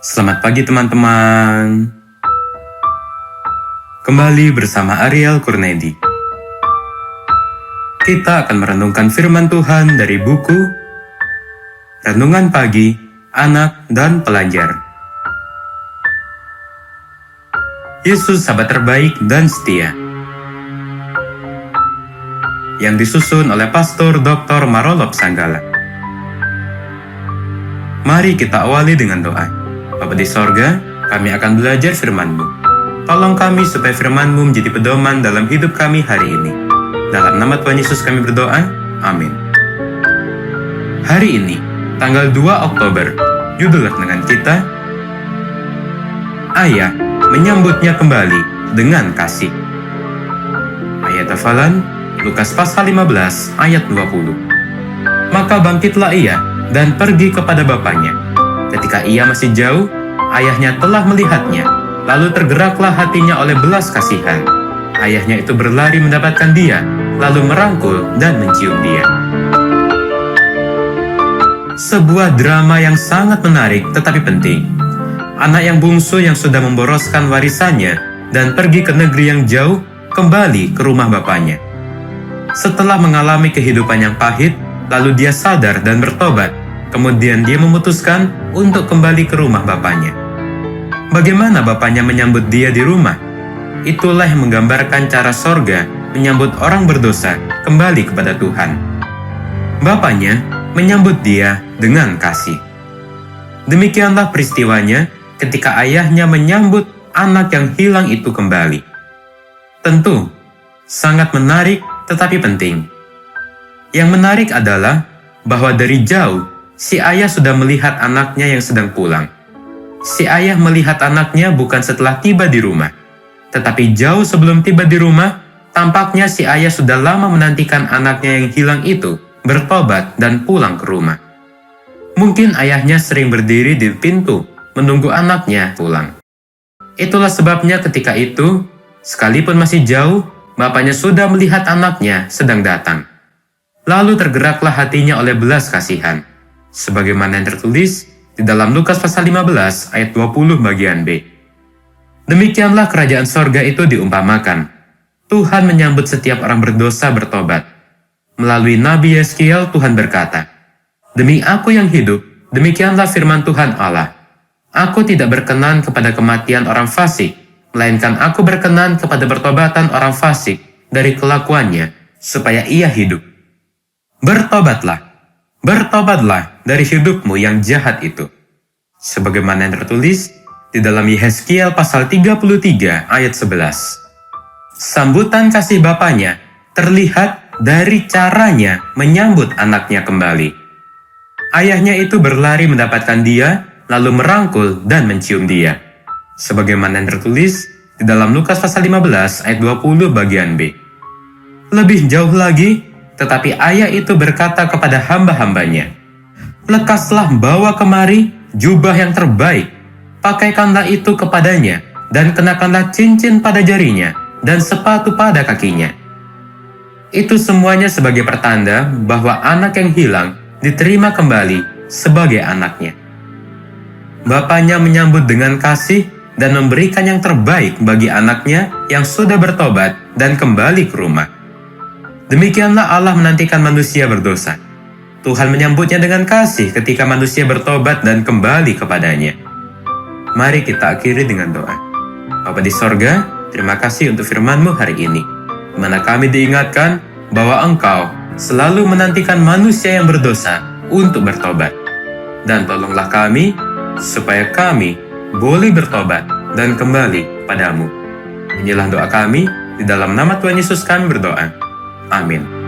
Selamat pagi teman-teman. Kembali bersama Ariel Kurnedi. Kita akan merenungkan firman Tuhan dari buku Renungan Pagi, Anak dan Pelajar. Yesus sahabat terbaik dan setia. Yang disusun oleh Pastor Dr. Marolop Sanggala. Mari kita awali dengan doa. Bapa di sorga, kami akan belajar firman-Mu. Tolong kami supaya firman-Mu menjadi pedoman dalam hidup kami hari ini. Dalam nama Tuhan Yesus kami berdoa, amin. Hari ini, tanggal 2 Oktober, judul renungan kita, Ayah menyambutnya kembali dengan kasih. Ayat hafalan, Lukas pasal 15 ayat 20. Maka bangkitlah ia dan pergi kepada bapaknya. Ketika ia masih jauh, ayahnya telah melihatnya, lalu tergeraklah hatinya oleh belas kasihan. Ayahnya itu berlari mendapatkan dia, lalu merangkul dan mencium dia. Sebuah drama yang sangat menarik tetapi penting. Anak yang bungsu yang sudah memboroskan warisannya dan pergi ke negeri yang jauh, kembali ke rumah bapaknya. Setelah mengalami kehidupan yang pahit, lalu dia sadar dan bertobat. Kemudian dia memutuskan untuk kembali ke rumah bapaknya. Bagaimana bapaknya menyambut dia di rumah? Itulah yang menggambarkan cara sorga menyambut orang berdosa kembali kepada Tuhan. Bapaknya menyambut dia dengan kasih. Demikianlah peristiwanya ketika ayahnya menyambut anak yang hilang itu kembali. Tentu, sangat menarik tetapi penting. Yang menarik adalah bahwa dari jauh, si ayah sudah melihat anaknya yang sedang pulang. Si ayah melihat anaknya bukan setelah tiba di rumah, tetapi jauh sebelum tiba di rumah, tampaknya si ayah sudah lama menantikan anaknya yang hilang itu bertobat dan pulang ke rumah. Mungkin ayahnya sering berdiri di pintu menunggu anaknya pulang. Itulah sebabnya ketika itu, sekalipun masih jauh, bapaknya sudah melihat anaknya sedang datang. Lalu tergeraklah hatinya oleh belas kasihan. Sebagaimana yang tertulis di dalam Lukas pasal 15 ayat 20 bagian B. Demikianlah kerajaan sorga itu diumpamakan. Tuhan menyambut setiap orang berdosa bertobat. Melalui Nabi Yeskiel Tuhan berkata, "Demi aku yang hidup, demikianlah firman Tuhan Allah. Aku tidak berkenan kepada kematian orang fasik, melainkan aku berkenan kepada pertobatan orang fasik dari kelakuannya, supaya ia hidup. Bertobatlah. Bertobatlah dari hidupmu yang jahat itu." Sebagaimana yang tertulis di dalam Yeskiel pasal 33 ayat 11. Sambutan kasih bapaknya terlihat dari caranya menyambut anaknya kembali. Ayahnya itu berlari mendapatkan dia, lalu merangkul dan mencium dia. Sebagaimana yang tertulis di dalam Lukas pasal 15 ayat 20 bagian B. Lebih jauh lagi, tetapi ayah itu berkata kepada hamba-hambanya, "Lekaslah bawa kemari jubah yang terbaik, pakaikanlah itu kepadanya, dan kenakanlah cincin pada jarinya, dan sepatu pada kakinya." Itu semuanya sebagai pertanda bahwa anak yang hilang diterima kembali sebagai anaknya. Bapaknya menyambut dengan kasih dan memberikan yang terbaik bagi anaknya yang sudah bertobat dan kembali ke rumah. Demikianlah Allah menantikan manusia berdosa. Tuhan menyambutnya dengan kasih ketika manusia bertobat dan kembali kepadanya. Mari kita akhiri dengan doa. Bapa di sorga, terima kasih untuk firman-Mu hari ini, di mana kami diingatkan bahwa Engkau selalu menantikan manusia yang berdosa untuk bertobat. Dan tolonglah kami, supaya kami boleh bertobat dan kembali padamu. Inilah doa kami, di dalam nama Tuhan Yesus kami berdoa. Amin.